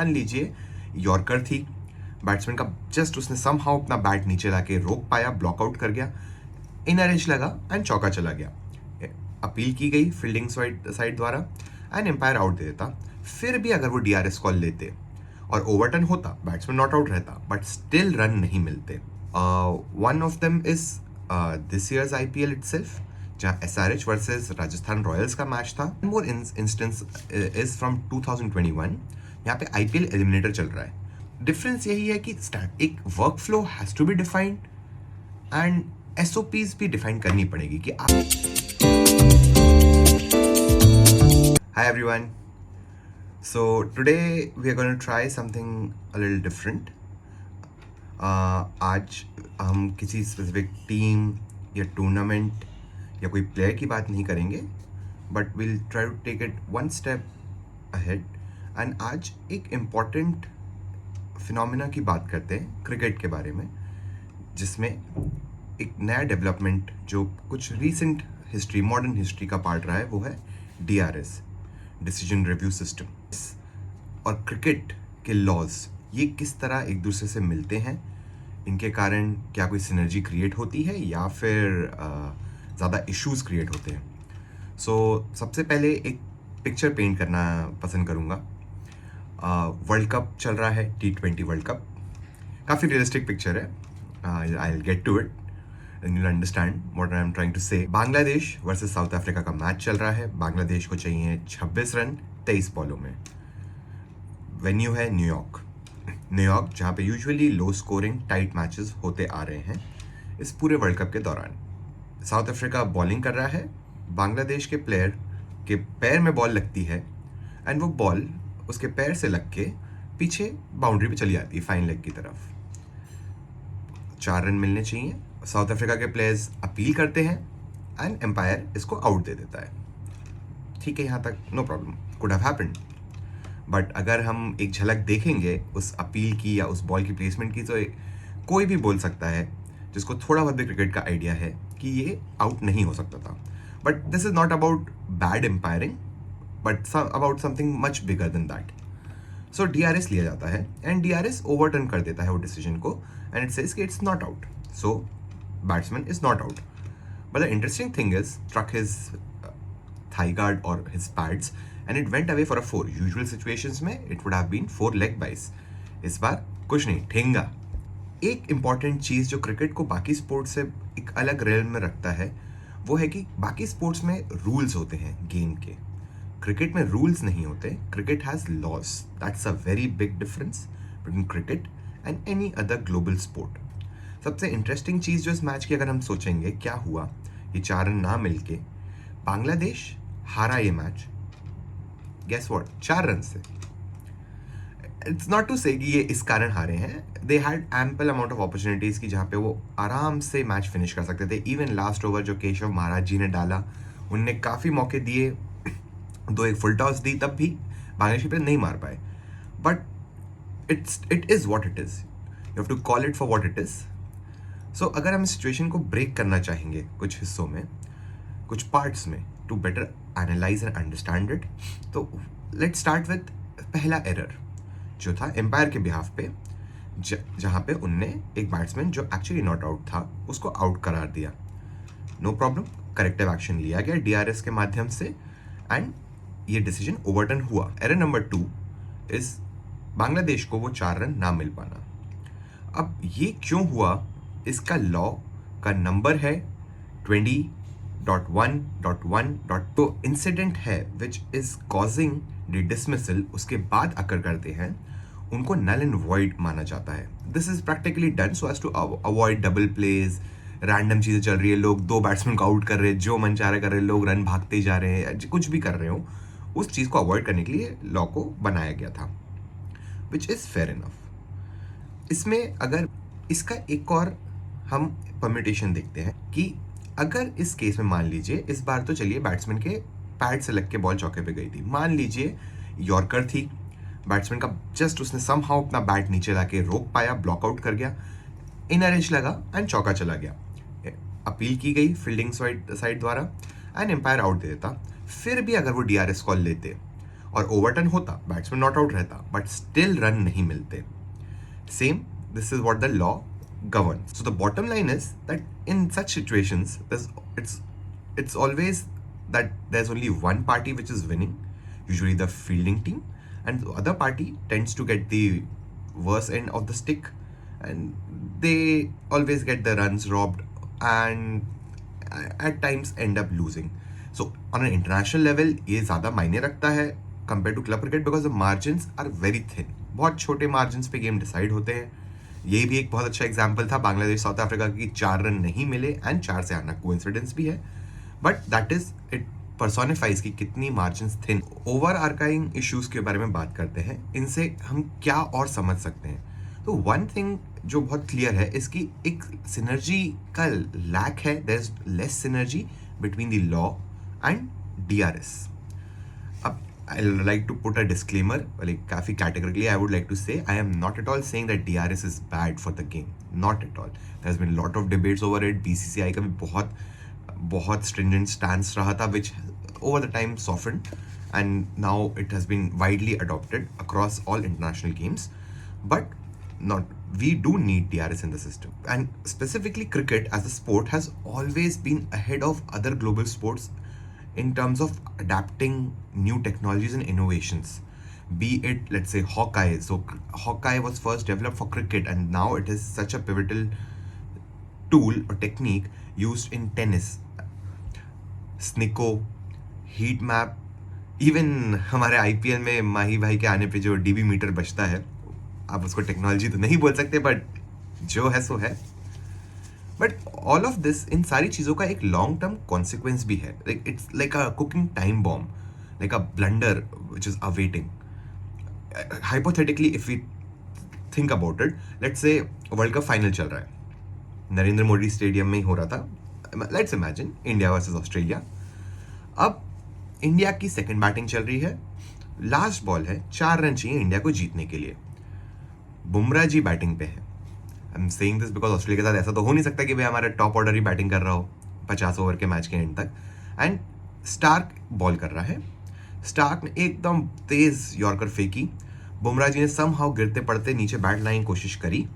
मान लीजिए यॉर्कर थी, बैट्समैन का जस्ट उसने समहाउ अपना बैट नीचे लाके रोक पाया, ब्लॉकआउट कर गया, इनर एज लगा एंड चौका चला गया। अपील की गई फील्डिंग साइड द्वारा एंड एम्पायर आउट दे देता। फिर भी अगर वो डीआरएस कॉल लेते और ओवरटर्न होता, बैट्समैन नॉट आउट रहता, बट स्टिल रन नहीं मिलते। One of them is this years IPL itself, जहाँ एसआरएच वर्सेस राजस्थान रॉयल्स का मैच था। मोर इंस्टेंस इज फ्रॉम 2021, यहाँ पे आईपीएल एलिमिनेटर चल रहा है। डिफरेंस यही है कि एक work flow has to be defined and SOPs भी डिफाइन करनी पड़ेगी कि आप। Hi everyone, so today we are going to try something a little different. आज हम किसी स्पेसिफिक टीम या टूर्नामेंट या कोई प्लेयर की बात नहीं करेंगे, but will try to take it one step ahead. And आज एक इम्पॉर्टेंट फिनोमिना की बात करते हैं क्रिकेट के बारे में, जिसमें एक नया डेवलपमेंट जो कुछ रीसेंट हिस्ट्री, मॉडर्न हिस्ट्री का पार्ट रहा है, वो है डीआरएस, डिसीजन रिव्यू सिस्टम। और क्रिकेट के लॉज ये किस तरह एक दूसरे से मिलते हैं, इनके कारण क्या कोई सिनर्जी क्रिएट होती है या फिर ज़्यादा इश्यूज क्रिएट होते हैं। सो सबसे पहले एक पिक्चर पेंट करना पसंद करूँगा। वर्ल्ड कप चल रहा है, T20 वर्ल्ड कप, काफ़ी रियलिस्टिक पिक्चर है। I will get to it and you understand what I am trying to say. Bangladesh versus South Africa का मैच चल रहा है। बांग्लादेश को चाहिए 26 रन 23 बॉलों में। वेन्यू है न्यूयॉर्क, जहाँ पे usually low scoring tight matches होते आ रहे हैं इस पूरे वर्ल्ड कप के दौरान। साउथ अफ्रीका बॉलिंग कर रहा है, बांग्लादेश के प्लेयर के पैर में बॉल लगती है एंड वो बॉल उसके पैर से लग के पीछे बाउंड्री पे चली जाती है, फाइन लेग की तरफ। 4 रन मिलने चाहिए। साउथ अफ्रीका के प्लेयर्स अपील करते हैं एंड एम्पायर इसको आउट दे देता है। ठीक है, यहाँ तक no problem, could have happened. But अगर हम एक झलक देखेंगे उस अपील की या उस बॉल की प्लेसमेंट की, तो कोई भी बोल सकता है जिसको थोड़ा बहुत भी क्रिकेट का आइडिया है कि ये आउट नहीं हो सकता था। But this is not about bad एम्पायरिंग, but about something much bigger than that. So DRS लिया जाता है एंड डीआरएस ओवरटर्न कर देता है वो डिसीजन को एंड इट सेज कि it's not out, so batsman is not out. But the interesting thing is struck his thigh guard or his pads and it went away for a 4. Usual situations में it would have been 4 leg byes. इस बार कुछ नहीं, ठेंगा। एक important चीज़ जो cricket को बाकी sports से एक अलग रेल में रखता है, वो है कि बाकी स्पोर्ट्स में रूल्स होते हैं गेम के, क्रिकेट में रूल्स नहीं होते। Cricket has laws, that's a very big difference between cricket and any other global sport. सबसे इंटरेस्टिंग चीज़ जो इस मैच की अगर हम सोचेंगे क्या हुआ, ये 4 रन ना मिलके बांग्लादेश हारा ये मैच। गेस व्हाट, 4 रन से। इट्स नॉट टू से कि ये इस कारण हारे हैं, they had ample amount of opportunities की जहाँ पे वो आराम से मैच फिनिश कर सकते थे। इवन लास्ट ओवर जो केशव महाराज जी ने डाला, उनने काफ़ी मौके दिए, 2 एक फुल टॉस दी, तब भी बांग्लादेश पे नहीं मार पाए। But it is what it is, you have to call it for what it is. So अगर हम इस सिचुएशन को ब्रेक करना चाहेंगे कुछ हिस्सों में, कुछ पार्ट्स में, to better analyse and understand it, तो लेट स्टार्ट विद पहला एरर जो था एम्पायर के बिहाफ पे, जहाँ पे उनने एक बैट्समैन जो एक्चुअली नॉट आउट था उसको आउट करार दिया। नो प्रॉब्लम, करेक्टिव एक्शन लिया गया डीआरएस के माध्यम से एंड ये डिसीजन ओवरटर्न हुआ। एरर नंबर 2 इज बांग्लादेश को वो 4 रन ना मिल पाना। अब ये क्यों हुआ, इसका लॉ का नंबर है 20.1.1. तो इंसिडेंट है which is causing the dismissal, उसके बाद अकर करते हैं, उनको नल एंड वॉइड माना जाता है। This is practically done so as to avoid double plays, random चीज़ें चल रही है, लोग 2 बैट्समैन को आउट कर रहे हैं, जो मन चाह रहा कर रहे हैं, लोग रन भागते जा रहे हैं, कुछ भी कर रहे हो, उस चीज़ को अवॉइड करने के लिए लॉ को बनाया गया था, विच इज़ फेयर इनफ। इसमें अगर इसका एक और हम परम्यूटेशन देखते हैं कि अगर इस केस में मान लीजिए, इस बार तो चलिए बैट्समैन के पैड से लग के बॉल चौके पे गई थी, मान लीजिए यॉर्कर थी, बैट्समैन का जस्ट उसने समहाउ अपना बैट नीचे लाके रोक पाया, ब्लॉकआउट कर गया, इनर एज लगा एंड चौका चला गया। अपील की गई फील्डिंग साइड द्वारा एंड एम्पायर आउट दे देता। फिर भी अगर वो डीआरएस कॉल लेते और ओवरटर्न होता, बैट्समैन नॉट आउट रहता, बट स्टिल रन नहीं मिलते. Same, this is what the law governs. So the bottom line is that in such situations, it's always that there's only one party which is winning, usually the fielding team, and the other party tends to get the worst end of the stick, and they always get the runs robbed and at times end up losing. So on an international level ये ज़्यादा मायने रखता है compared to club cricket because the margins are very thin. बहुत छोटे margin पे game decide होते हैं. ये भी एक बहुत अच्छा एग्जाम्पल था बांग्लादेश साउथ अफ्रीका की, 4 रन नहीं मिले एंड 4 से आना कोइंसिडेंस भी है, बट दैट इज इट पर्सोनिफाइज की कितनी margin thin. Over arcing issues के बारे में बात करते हैं, इनसे हम क्या और समझ सकते हैं. तो वन थिंग जो बहुत क्लियर है, इसकी एक सिनर्जी का लैक है. There is less synergy between the law and DRS. I like to put a disclaimer, like काफ़ी categorically I would like to say I am not at all saying that DRS is bad for the game, not at all. There's been a lot of debates over it. BCCI का भी बहुत stringent stance रहा था, which over the time softened, and now it has been widely adopted across all international games. But we do need DRS in the system, and specifically cricket as a sport has always been ahead of other global sports in terms of adapting new technologies and innovations. Be it, let's say, Hawkeye. So Hawkeye was first developed for cricket, and now it is such a pivotal tool or technique used in tennis. Snicko, heat map, even हमारे IPL में माही भाई के आने पे जो DB metre बचता है, आप उसको टेक्नोलॉजी तो नहीं बोल सकते, बट जो है सो है. बट ऑल ऑफ दिस, इन सारी चीज़ों का एक लॉन्ग टर्म कॉन्सिक्वेंस भी है. Like it's like a cooking time bomb, like a blunder which is awaiting. Hypothetically if we think about it, let's say world cup final चल रहा है, नरेंद्र मोदी स्टेडियम में ही हो रहा था. Let's imagine India versus Australia. अब इंडिया की second batting चल रही है, लास्ट बॉल है, 4 रन चाहिए इंडिया को जीतने के लिए. बुमराह जी बैटिंग पे है. I am saying this because Australia के साथ ऐसा तो हो नहीं सकता कि भाई हमारा टॉप ऑर्डर ही बैटिंग कर रहा हो 50 ओवर के मैच के एंड तक. एंड स्टार्क बॉल कर रहा है. स्टार्क ने एकदम तेज यॉर्कर फेंकी. बुमराह जी ने समहाउ गिरते पड़ते नीचे बैट लाने की कोशिश करी.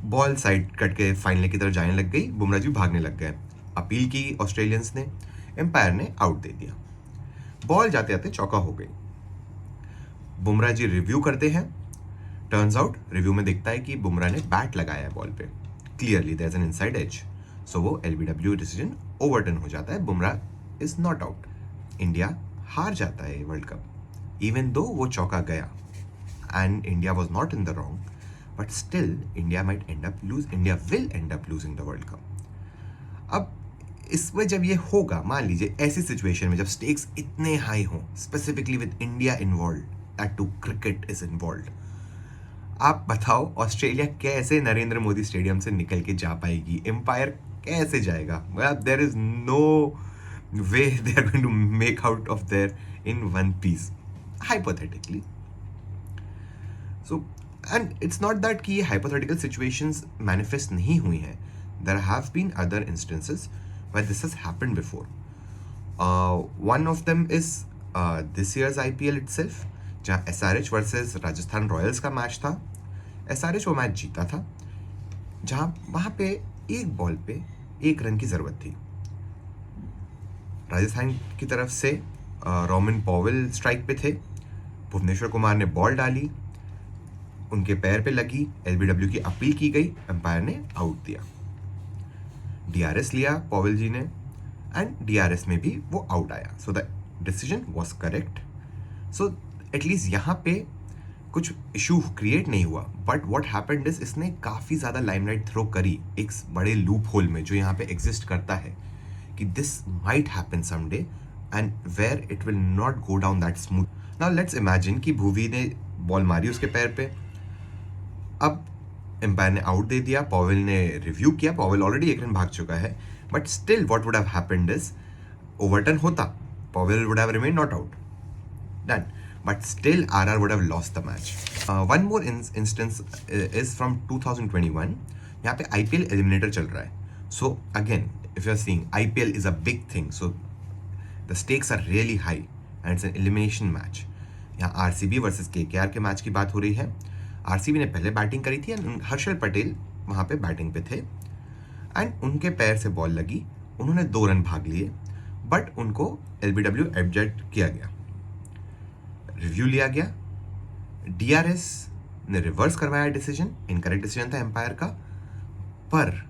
बॉल साइड कट के फाइनल की तरफ जाने लग गई. बुमराह जी भागने लग गए. अपील की ऑस्ट्रेलियंस ने, एम्पायर ने आउट दे दिया. बॉल जाते जाते चौका हो गई. बुमराह जी रिव्यू करते हैं. टर्न्स आउट रिव्यू में दिखता है कि बुमराह ने बैट लगाया है बॉल पे. Clearly there is an inside edge. So वो LBW डिसीजन ओवरटर्न हो जाता है. Bumrah is not out. India हार जाता है वर्ल्ड कप, इवन दो वो चौका गया and India was not in the wrong, but still India will and up losing the world cup. अब इसमें जब ये होगा, मान लीजिए ऐसी सिचुएशन में जब स्टेक्स इतने हाई हों, specifically with India involve, that to cricket is involve, आप बताओ ऑस्ट्रेलिया कैसे नरेंद्र मोदी स्टेडियम से निकल के जा पाएगी? एम्पायर कैसे जाएगा? मतलब there is no way they are going to make out of there in one piece, hypothetically. So and it's not that कि ये हाइपोथेटिकल सिचुएशंस मैनिफेस्ट नहीं हुई हैं. There have been other instances where this has happened before. One of them is this year's IPL itself, जहाँ SRH versus Rajasthan Royals का match था. SRH वो match जीता था, जहाँ वहाँ पे एक बॉल पे 1 रन की ज़रूरत थी. राजस्थान की तरफ से रोमिन पॉवेल स्ट्राइक पे थे. भुवनेश्वर कुमार ने बॉल डाली, उनके पैर पे लगी. LBW की अपील की गई, एम्पायर ने आउट दिया. DRS लिया पॉवेल जी ने, एंड DRS में भी वो आउट आया. So the decision was correct. So at least यहाँ पे कुछ इशू क्रिएट नहीं हुआ. बट व्हाट हैपेंड इज, इसने काफ़ी ज़्यादा लाइमलाइट थ्रो करी एक बड़े लूप होल में जो यहाँ पे एग्जिस्ट करता है कि this might happen someday and where it will not go down that smooth. Now let's imagine कि भुवी ने बॉल मारी उसके पैर पे. अब एम्पायर ने आउट दे दिया, पॉवेल ने रिव्यू किया, पॉवेल ऑलरेडी 1 रन भाग चुका है. But still what would have happened is, overturn होता, Powell would have remained not out, done. But still RR would have lost the match. One more instance is from 2021. यहाँ पे IPL eliminator चल रहा है. So again, if you're seeing IPL is a big thing, so the stakes are really high and it's an elimination match. यहाँ RCB versus KKR के match की बात हो रही है। आरसीबी ने पहले बैटिंग करी थी एंड हर्षल पटेल वहाँ पे बैटिंग पे थे एंड उनके पैर से बॉल लगी, उन्होंने 2 रन भाग लिए, बट उनको एलबीडब्ल्यू एब्जेक्ट किया गया, रिव्यू लिया गया, डीआरएस ने रिवर्स करवाया डिसीजन, इनकरेक्ट डिसीजन था एम्पायर का, पर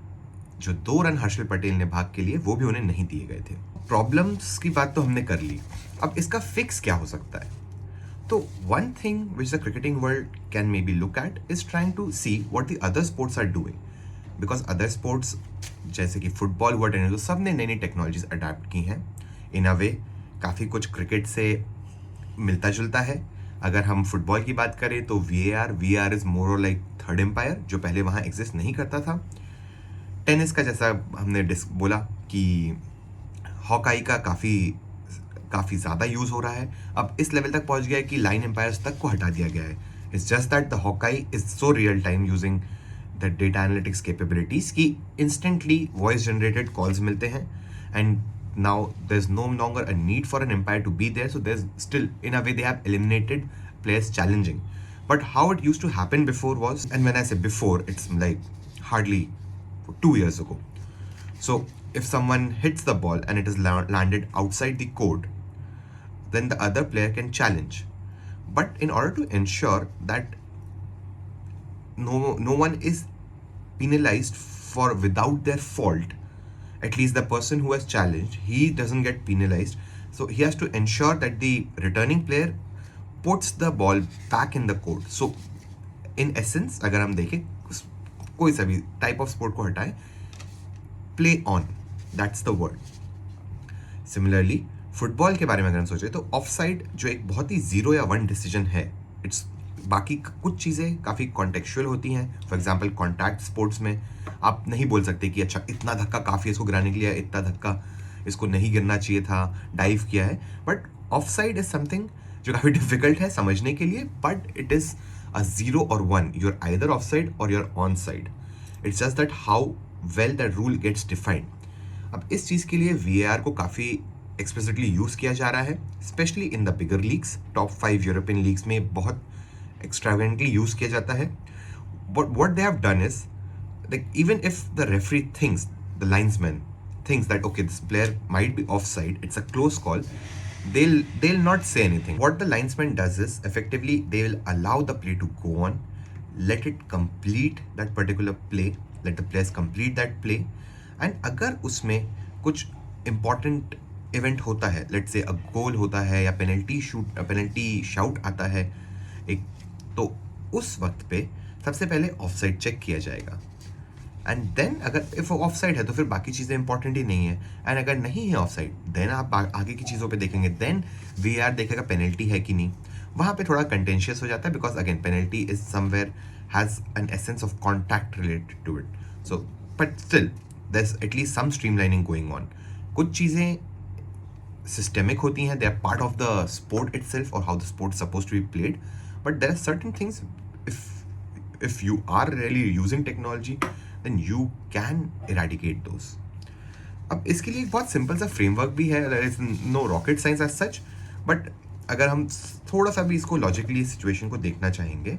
जो 2 रन हर्षल पटेल ने भाग के लिए वो भी उन्हें नहीं दिए गए थे। प्रॉब्लम्स की बात तो हमने कर ली, अब इसका फिक्स क्या हो सकता है? तो one thing which the cricketing world can maybe look at is trying to see what the other sports are doing, because other sports जैसे कि फुटबॉल हुआ, टेनिस हुआ, सब ने नई नई टेक्नोलॉजीज अडेप्ट की हैं। इन अ वे काफ़ी कुछ क्रिकेट से मिलता जुलता है। अगर हम फुटबॉल की बात करें तो वी आर इज़ मोर और लाइक थर्ड एम्पायर, जो पहले वहाँ एग्जिस्ट नहीं करता था। टेनिस का जैसा हमने बोला कि हॉकाई का काफ़ी ज़्यादा यूज़ हो रहा है, अब इस लेवल तक पहुँच गया है कि लाइन एम्पायर्स तक को हटा दिया गया है। It's just that the Hawkeye is so real time using the data analytics capabilities कि इंस्टेंटली वॉइस जनरेटेड कॉल्स मिलते हैं and now there's no longer a need for an umpire to be there, so there's still, in a way, they have eliminated players challenging. But how it used to happen before was, and when I say before, it's like hardly 2 years ago. So if someone hits the ball and it is landed outside the court, then the other player can challenge. But in order to ensure that no one is penalized for without their fault, at least the person who has challenged, he doesn't get penalized. So he has to ensure that the returning player puts the ball back in the court. So in essence, अगर हम देखें कोई सा भी type of sport को हटाए, play on, that's the word. Similarly football के बारे में अगर हम सोचें तो ऑफ साइड जो एक बहुत ही 0 या 1 डिसीजन है, इट्स बाकी कुछ चीज़ें काफ़ी कॉन्टेक्चुअल होती हैं। फॉर एग्जांपल कॉन्टैक्ट स्पोर्ट्स में आप नहीं बोल सकते कि अच्छा इतना धक्का काफ़ी है इसको गिराने के लिए, इतना धक्का इसको नहीं गिरना चाहिए था, डाइव किया है। But of side is something जो काफ़ी डिफिकल्ट है समझने के लिए, बट इट इज़ अ 0 और 1, you are either off side और you are on side. It's just that how well that rule gets defined. अब इस चीज़ के लिए VAR को काफ़ी एक्सप्लिसिटली यूज़ किया जा रहा है, specially in the bigger leagues. Top 5 European leagues में बहुत extravagantly यूज़ किया जाता है। But what they have done is, like, even if the referee thinks, the linesman thinks that okay, this player might be offside, it's a close call, they'll not say anything. What the linesman does is effectively they will allow the play to go on, let it complete that particular play, let the players complete that play, and अगर उसमें कुछ important event होता है, let's say a goal होता है या penalty shout आता है एक, तो उस वक्त पे सबसे पहले ऑफसाइड चेक किया जाएगा एंड देन अगर इफ ऑफसाइड है तो फिर बाकी चीज़ें इंपॉर्टेंट ही नहीं है, एंड अगर नहीं है ऑफसाइड देन आप आगे की चीज़ों पे देखेंगे, देन VAR देखेगा पेनल्टी है कि नहीं। वहाँ पे थोड़ा कंटेंशियस हो जाता है because again penalty is somewhere has an essence of contact related to it. So but still there is at least some streamlining going on. कुछ चीज़ें सिस्टेमिक होती हैं, they are part of the sport itself और how the sport suppose to be played, but there are certain things, if you are really using technology, then you can eradicate those. अब इसके लिए बहुत simple सा framework भी है, there is no rocket science as such, but अगर हम थोड़ा सा भी इसको लॉजिकली इस सिचुएशन को देखना चाहेंगे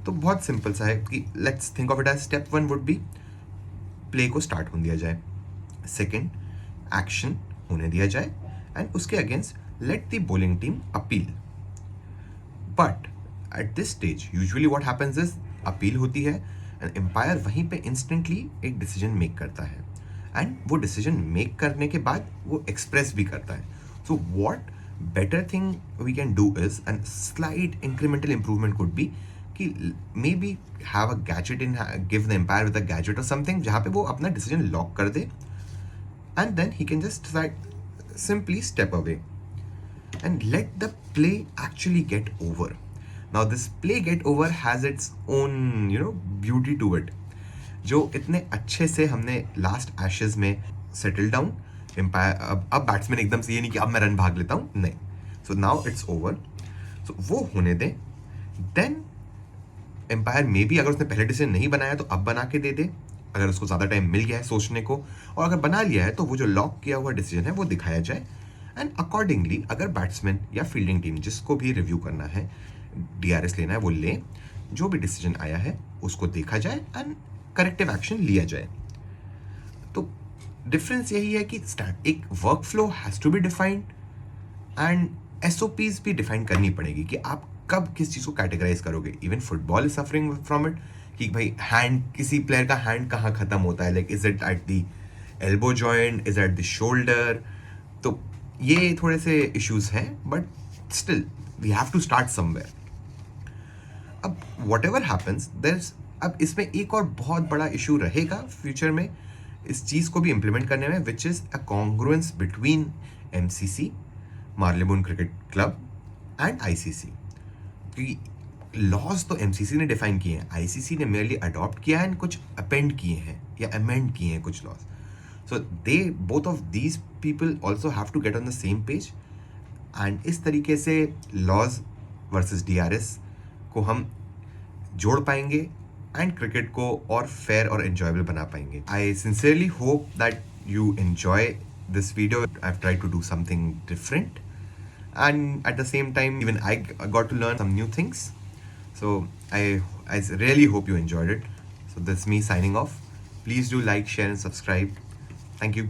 तो बहुत सिंपल सा है कि let's think of it as step 1 would be play को स्टार्ट होने दिया जाए, सेकेंड एक्शन होने दिया जाए एंड उसके against let the bowling team appeal. But at this stage usually what happens is appeal होती है एंड एम्पायर वहीं पे इंस्टेंटली एक डिसीजन मेक करता है एंड वो डिसीजन मेक करने के बाद वो एक्सप्रेस भी करता है। So what better thing we can do is and slight incremental improvement could be कि maybe have a gadget in, give the umpire with a gadget और समथिंग जहाँ पे वो अपना डिसीजन लॉक कर दे and then he can just simply step away and let the play actually get over. Now this play get over has its own beauty to it, जो इतने अच्छे से हमने लास्ट एशेज में सेटल डाउन। एम्पायर अब batsman एकदम से ये नहीं कि अब मैं रन भाग लेता हूँ, नहीं। सो नाउ इट्स ओवर, सो वो होने दें, देन एम्पायर मे बी अगर उसने पहले डिसीजन नहीं बनाया तो अब बना के दे दे, अगर उसको ज़्यादा टाइम मिल गया है सोचने को, और अगर बना लिया है तो वो जो लॉक किया हुआ डिसीजन है वो दिखाया जाए एंड अकॉर्डिंगली अगर बैट्समैन या फील्डिंग टीम जिसको भी रिव्यू करना है, DRS लेना है, वो ले, जो भी डिसीजन आया है उसको देखा जाए एंड करेक्टिव एक्शन लिया जाए। तो डिफरेंस यही है कि एक work flow has to be defined and SOPs भी डिफाइन करनी पड़ेगी कि आप कब किस चीज़ को कैटेगराइज करोगे। Even football is suffering from it कि भाई हैंड, किसी प्लेयर का हैंड कहाँ ख़त्म होता है, like is it at the elbow joint, is at the shoulder. तो ये थोड़े से इश्यूज हैं, but still we have to start somewhere. अब वॉट एवर हैपन्स देयर, अब इसमें एक और बहुत बड़ा इशू रहेगा फ्यूचर में इस चीज़ को भी इम्प्लीमेंट करने में, which is a congruence between MCC, Marylebone cricket club and ICC। क्योंकि लॉज तो MCC ने डिफाइन किए हैं, ICC ने मेयरली अडॉप्ट किया है एंड कुछ अपेंड किए हैं या अमेंड किए हैं कुछ laws. So they both of these people also have to get on the same page and इस तरीके से लॉज वर्सेस DRS को हम जोड़ पाएंगे एंड क्रिकेट को और फेयर और एंजॉयबल बना पाएंगे। I sincerely hope that you enjoy this video. I've tried to do something different, and at the same time even I got to learn some new things. So I really hope you enjoyed it. So that's me signing off. Please do like, share and subscribe. Thank you.